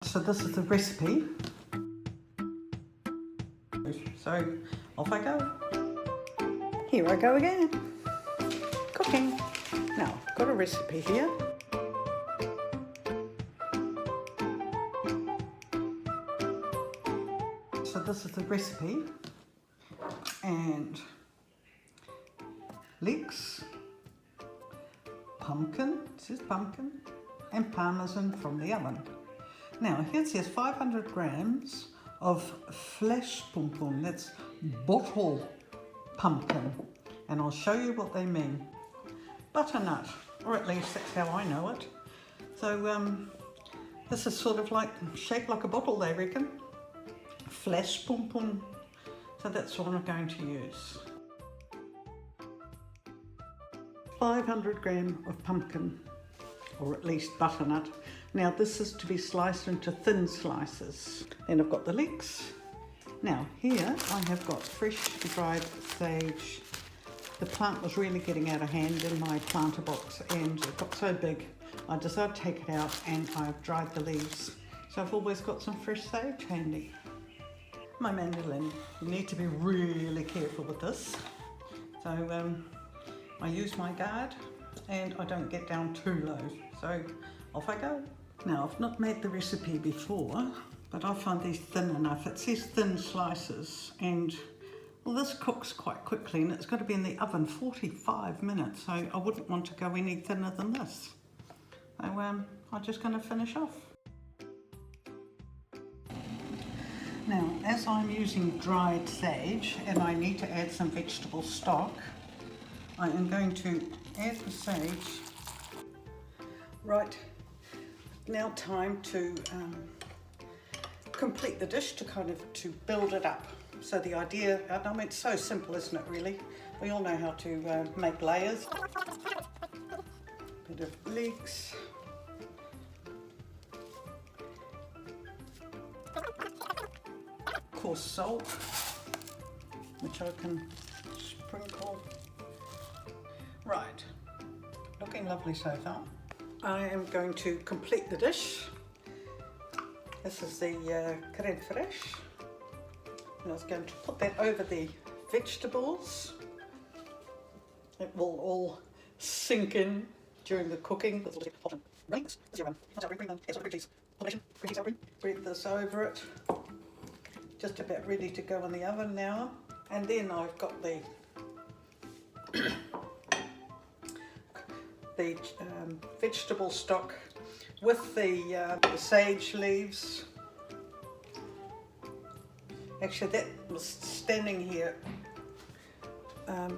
So this is the recipe. So off I go. Here I go again. Cooking. Now, I've got a recipe here. So this is the recipe. And leeks, pumpkin, it says pumpkin, and parmesan from the oven. Now here it says 500 grams of flesh pumpkin, that's bottle pumpkin, and I'll show you what they mean. Butternut, or at least that's how I know it. So this is sort of like shaped like a bottle, they reckon. Flesh pumpkin, so that's what I'm going to use. 500 grams of pumpkin, or at least butternut. Now this is to be sliced into thin slices. Then I've got the leeks. Now here I have got fresh dried sage. The plant was really getting out of hand in my planter box and it got so big I decided to take it out and I've dried the leaves. So I've always got some fresh sage handy. My mandolin, you need to be really careful with this. So I use my guard and I don't get down too low. So off I go. Now I've not made the recipe before, but I find these thin enough. It says thin slices and well, this cooks quite quickly and it's got to be in the oven 45 minutes. So I wouldn't want to go any thinner than this. So I'm just going to finish off. Now as I'm using dried sage and I need to add some vegetable stock, I am going to add the sage. Right, now time to complete the dish, to build it up. So the idea, I mean, it's so simple, isn't it really? We all know how to make layers. Bit of leeks. Coarse salt, which I can sprinkle. Right, looking lovely so far. I am going to complete the dish. This is the crème fraîche. And I was going to put that over the vegetables. It will all sink in during the cooking. Breathe this over it. Just about ready to go in the oven now. And then I've got the vegetable stock with the sage leaves. Actually, that was standing here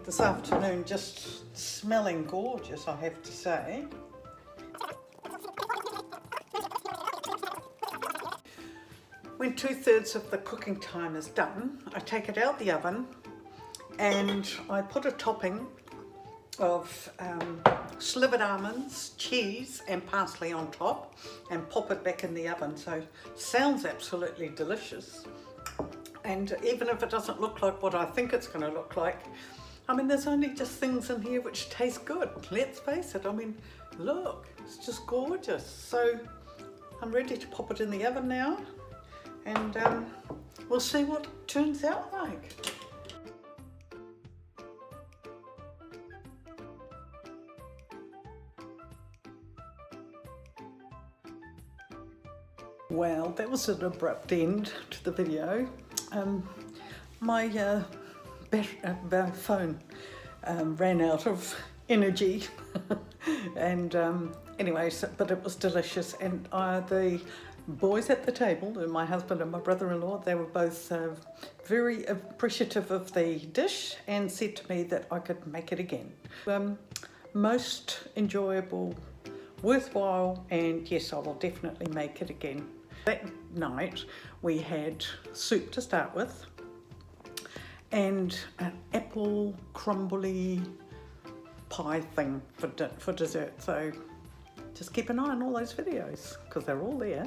this afternoon, just smelling gorgeous, I have to say. When 2/3 of the cooking time is done, I take it out the oven and I put a topping of slivered almonds, cheese and parsley on top and pop it back in the oven. So sounds absolutely delicious. And even if it doesn't look like what I think it's going to look like, I mean, there's only just things in here which taste good. Let's face it. I mean, look, it's just gorgeous. So I'm ready to pop it in the oven now and we'll see what it turns out like. Well, that was an abrupt end to the video. My phone ran out of energy and anyway, but it was delicious, and the boys at the table, my husband and my brother-in-law, they were both very appreciative of the dish and said to me that I could make it again. Most enjoyable, worthwhile, and yes, I will definitely make it again. That night we had soup to start with and an apple crumbly pie thing for dessert. So just keep an eye on all those videos because they're all there.